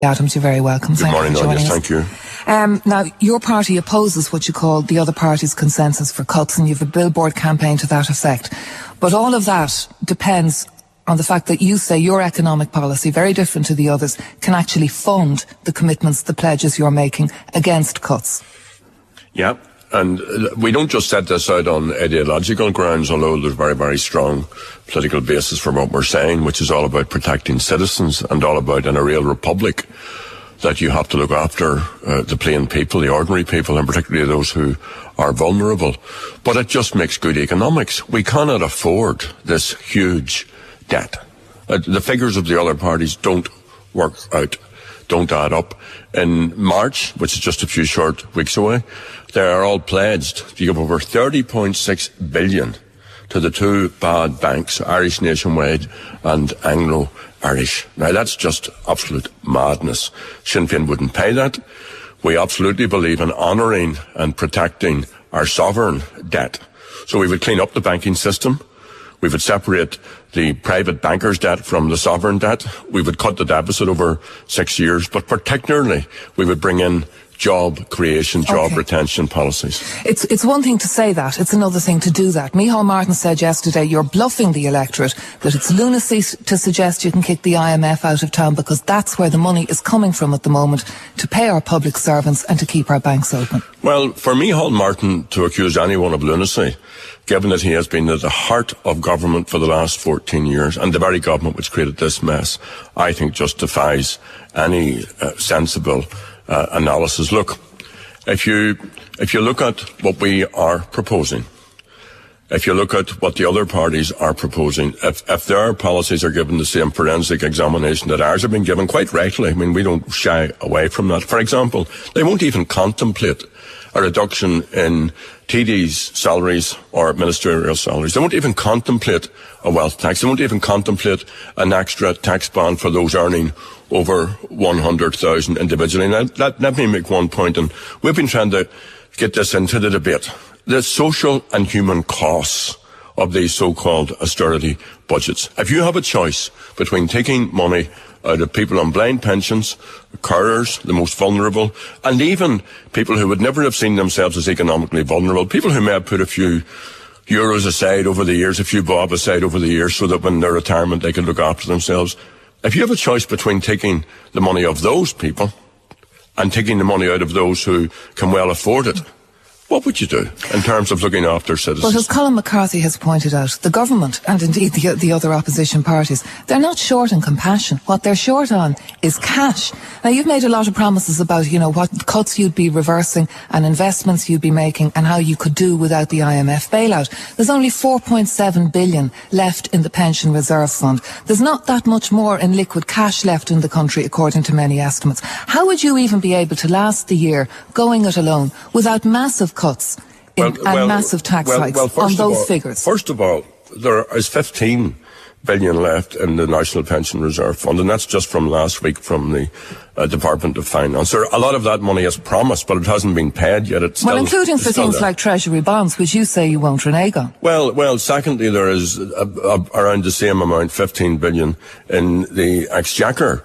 Adams, you're very welcome. Good morning, Anya. Thank you. Now, your party opposes what you call the other party's consensus for cuts, and you have a billboard campaign to that effect. But all of that depends on the fact that you say your economic policy, very different to the others, can actually fund the commitments, the pledges you're making against cuts. Yeah, and we don't just set this out on ideological grounds, although there's very, very strong political basis for what we're saying, which is all about protecting citizens and all about, in a real republic, that you have to look after the plain people, the ordinary people, and particularly those who are vulnerable. But it just makes good economics. We cannot afford this huge debt. The figures of the other parties don't work out, don't add up. In March, which is just a few short weeks away, they are all pledged to give over 30.6 billion to the two bad banks, Irish Nationwide and Anglo-Irish. Now, that's just absolute madness. Sinn Féin wouldn't pay that. We absolutely believe in honouring and protecting our sovereign debt. So we would clean up the banking system. We would separate the private bankers' debt from the sovereign debt. We would cut the deficit over 6 years, but particularly we would bring in job creation, job retention policies. It's one thing to say that, it's another thing to do that. Micheál Martin said yesterday you're bluffing the electorate, that it's lunacy to suggest you can kick the IMF out of town because that's where the money is coming from at the moment to pay our public servants and to keep our banks open. Well, for Micheál Martin to accuse anyone of lunacy, given that he has been at the heart of government for the last 14 years and the very government which created this mess, I think justifies any sensible analysis. Look, if you look at what we are proposing, if you look at what the other parties are proposing, if their policies are given the same forensic examination that ours have been given, quite rightly, I mean, we don't shy away from that. For example, they won't even contemplate a reduction in TDs' salaries or ministerial salaries. They won't even contemplate a wealth tax. They won't even contemplate an extra tax band for those earning over 100,000 individually. Now, let me make one point, and we've been trying to get this into the debate. The social and human costs of these so-called austerity budgets. If you have a choice between taking money out of people on blind pensions, carers, the most vulnerable, and even people who would never have seen themselves as economically vulnerable, people who may have put a few euros aside over the years, a few bob aside over the years so that when their retirement they can look after themselves. If you have a choice between taking the money of those people and taking the money out of those who can well afford it, what would you do in terms of looking after citizens? But as Colin McCarthy has pointed out, the government and indeed the other opposition parties, they're not short on compassion. What they're short on is cash. Now, you've made a lot of promises about, what cuts you'd be reversing and investments you'd be making and how you could do without the IMF bailout. There's only 4.7 billion left in the pension reserve fund. There's not that much more in liquid cash left in the country, according to many estimates. How would you even be able to last the year going it alone without massive cuts and massive tax hikes on those figures? First of all, there is 15 billion left in the National Pension Reserve Fund, and that's just from last week from the Department of Finance. A lot of that money is promised, but it hasn't been paid yet. Including for things like treasury bonds, which you say you won't renege on. Well, secondly, there is around the same amount, 15 billion, in the Exchequer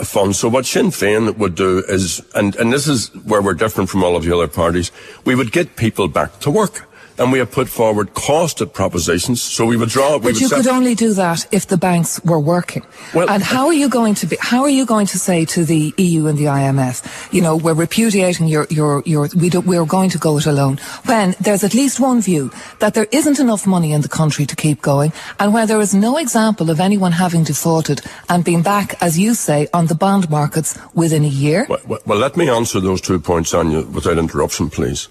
fund. So what Sinn Féin would do is, and this is where we're different from all of the other parties, we would get people back to work. And we have put forward costed propositions, so we would draw. But you could only do that if the banks were working. Well, and how are you going to say to the EU and the IMF, we're repudiating we're going to go it alone, when there's at least one view that there isn't enough money in the country to keep going, and where there is no example of anyone having defaulted and been back, as you say, on the bond markets within a year? Well, let me answer those 2 points, Anya, without interruption, please.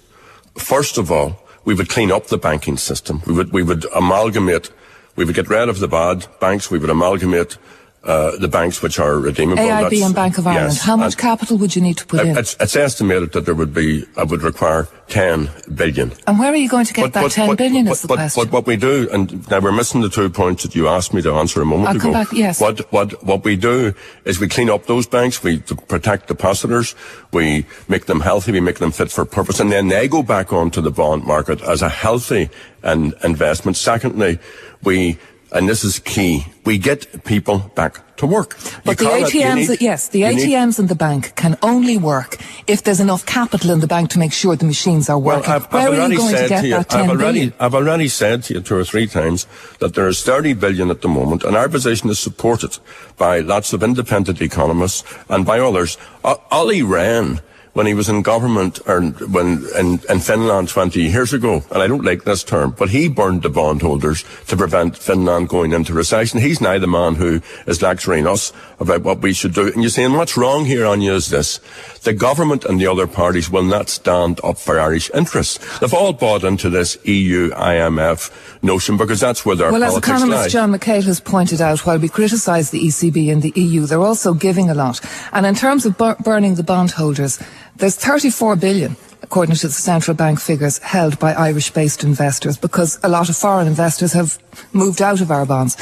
First of all, we would clean up the banking system. We would amalgamate. We would get rid of the bad banks. We would amalgamate the banks which are redeemable. AIB and Bank of Ireland. Yes. How much capital would you need to put in? It's estimated that there would require 10 billion. And where are you going to get that 10 billion is the question. But what we do, and now we're missing the 2 points that you asked me to answer a moment ago. I'll come back, yes. What we do is we clean up those banks, we protect depositors, we make them healthy, we make them fit for purpose, and then they go back onto the bond market as a healthy investment. Secondly, we and this is key, we get people back to work. But the ATMs in the bank can only work if there's enough capital in the bank to make sure the machines are working. Well, Where are you going to get that 10 billion? I've already said to you 2 or 3 times that there is 30 billion at the moment, and our position is supported by lots of independent economists and by others. Ollie Rehn, when he was in government, or when in Finland 20 years ago, and I don't like this term, but he burned the bondholders to prevent Finland going into recession. He's now the man who is lecturing us about what we should do. And you're saying, what's wrong here, Anya, is this. The government and the other parties will not stand up for Irish interests. They've all bought into this EU, IMF notion because that's where their politics lie. Well, as economist John McHale has pointed out, while we criticise the ECB and the EU, they're also giving a lot. And in terms of burning the bondholders, there's 34 billion, according to the central bank figures, held by Irish-based investors because a lot of foreign investors have moved out of our bonds.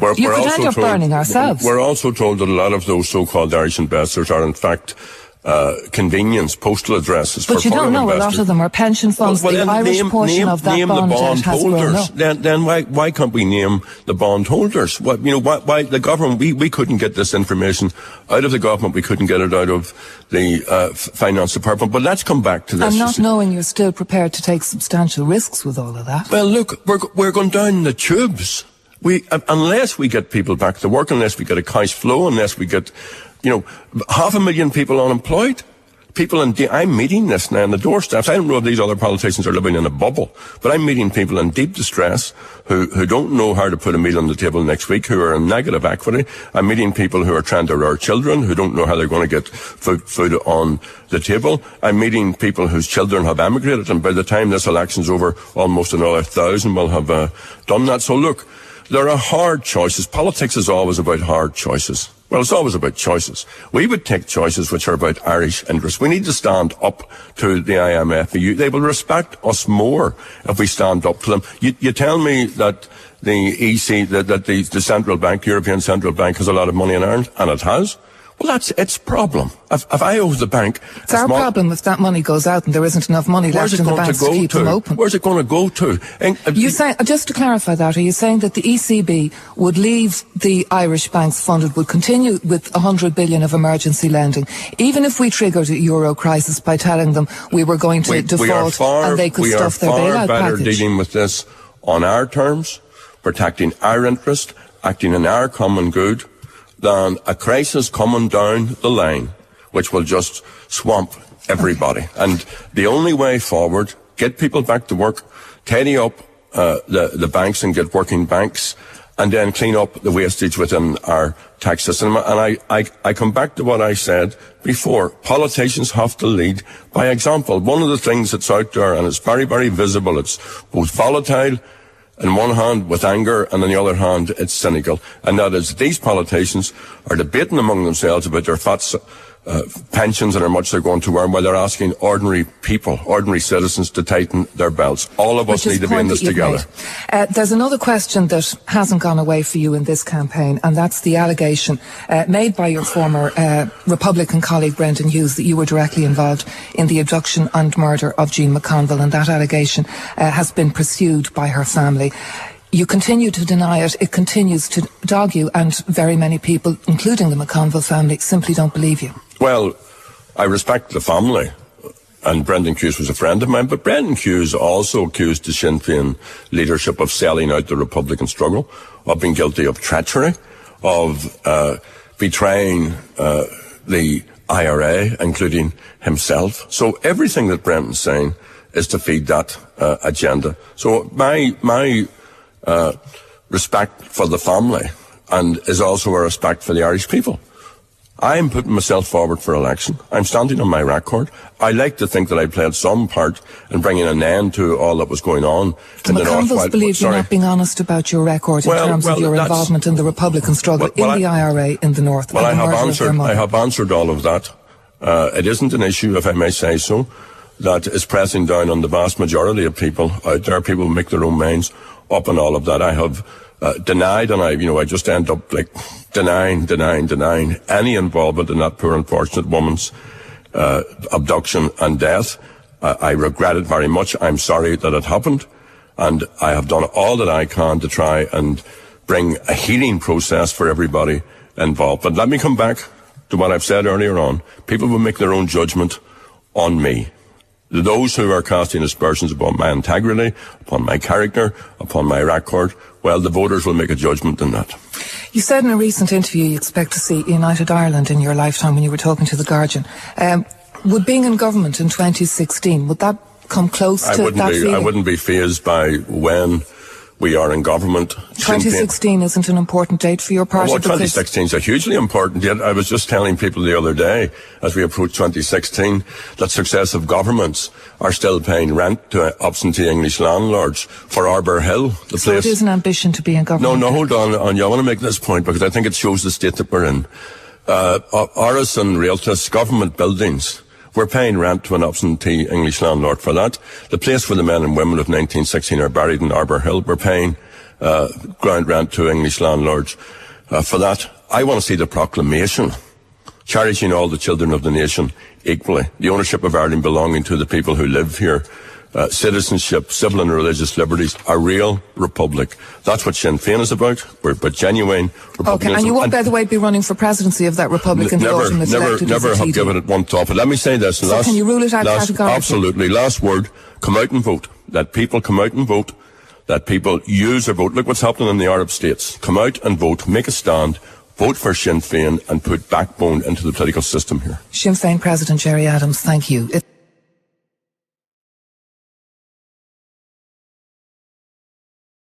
You could end up burning ourselves. We're also told that a lot of those so-called Irish investors are in fact convenience postal addresses. But for you don't know, investors. A lot of them are pension funds. The Irish portion of that bond debt has grown up. Then why can't we name the bondholders? Why the government? We couldn't get this information out of the government. We couldn't get it out of the finance department. But let's come back to this. And not knowing you're still prepared to take substantial risks with all of that. Well, look, we're going down the tubes. Unless we get people back to work, unless we get a cash flow, unless we get 500,000 people unemployed. I'm meeting this now on the doorsteps. I don't know if these other politicians are living in a bubble, but I'm meeting people in deep distress who don't know how to put a meal on the table next week, who are in negative equity. I'm meeting people who are trying to rear children, who don't know how they're going to get food on the table. I'm meeting people whose children have emigrated, and by the time this election's over, almost another 1,000 will have done that. So look, there are hard choices. Politics is always about hard choices. Well, it's always about choices. We would take choices which are about Irish interests. We need to stand up to the IMF. They will respect us more if we stand up to them. You tell me that the EC, that the central bank, European Central Bank, has a lot of money in Ireland, and it has. Well, that's its problem. If I owe the bank... It's our problem if that money goes out and there isn't enough money left in the banks to keep them open. Where's it going to go to? You say, just to clarify that, are you saying that the ECB would leave the Irish banks funded, would continue with 100 billion of emergency lending, even if we triggered a euro crisis by telling them we were going to default and they could stuff their bailout package? We are far better dealing with this on our terms, protecting our interest, acting in our common good, than a crisis coming down the line, which will just swamp everybody. And the only way forward, get people back to work, tidy up the banks and get working banks, and then clean up the wastage within our tax system. And I come back to what I said before. Politicians have to lead by example. One of the things that's out there, and it's very, very visible, it's both volatile, on one hand with anger, and on the other hand it's cynical, and that is these politicians are debating among themselves about their pensions and how much they're going to earn, while they're asking ordinary people, ordinary citizens, to tighten their belts. All of us need to be in this together. There's another question that hasn't gone away for you in this campaign, and that's the allegation made by your former Republican colleague Brendan Hughes that you were directly involved in the abduction and murder of Jean McConville, and that allegation has been pursued by her family. You continue to deny it. It continues to dog you, and very many people, including the McConville family, simply don't believe you. Well, I respect the family, and Brendan Hughes was a friend of mine, but Brendan Hughes also accused the Sinn Féin leadership of selling out the Republican struggle, of being guilty of treachery, of betraying the IRA, including himself. So everything that Brendan's saying is to feed that agenda. So my respect for the family, and is also a respect for the Irish people. I'm putting myself forward for election. I'm standing on my record. I like to think that I played some part in bringing an end to all that was going on in the North. The McConvilles believe you're not being honest about your record in terms of your involvement in the Republican struggle, in the IRA in the North. Well, I have answered all of that. It isn't an issue, if I may say so, that is pressing down on the vast majority of people out there. People make their own minds up on all of that. I have denied, and I just end up like denying any involvement in that poor unfortunate woman's abduction and death. I regret it very much. I'm sorry that it happened, and I have done all that I can to try and bring a healing process for everybody involved. But let me come back to what I've said earlier on. People will make their own judgment on me. Those who are casting aspersions upon my integrity, upon my character, upon my record, well, the voters will make a judgment on that. You said in a recent interview you expect to see United Ireland in your lifetime when you were talking to The Guardian. Would being in government in 2016, would that come close to that feeling? I wouldn't be fazed by when we are in government. 2016 isn't an important date for your party? Well, 2016 is a hugely important date. I was just telling people the other day, as we approach 2016, that successive governments are still paying rent to absentee English landlords for Arbour Hill. So it is an ambition to be in government? No, hold on, Anya. I want to make this point because I think it shows the state that we're in. Oris and Realtas government buildings, we're paying rent to an absentee English landlord for that. The place where the men and women of 1916 are buried in Arbour Hill, we're paying ground rent to English landlords for that. I want to see the proclamation cherishing all the children of the nation equally. The ownership of Ireland belonging to the people who live here. Citizenship, civil and religious liberties, a real republic. That's what Sinn Féin is about. We're about genuine republicanism. Okay, and you won't, by the way, be running for presidency of that republic in the autumn if elected? Never have given it one thought. But let me say this. So can you rule it out categorically? Absolutely. Last word, come out and vote. Let people come out and vote. Let people use their vote. Look what's happening in the Arab states. Come out and vote. Make a stand. Vote for Sinn Féin and put backbone into the political system here. Sinn Féin President Gerry Adams, thank you.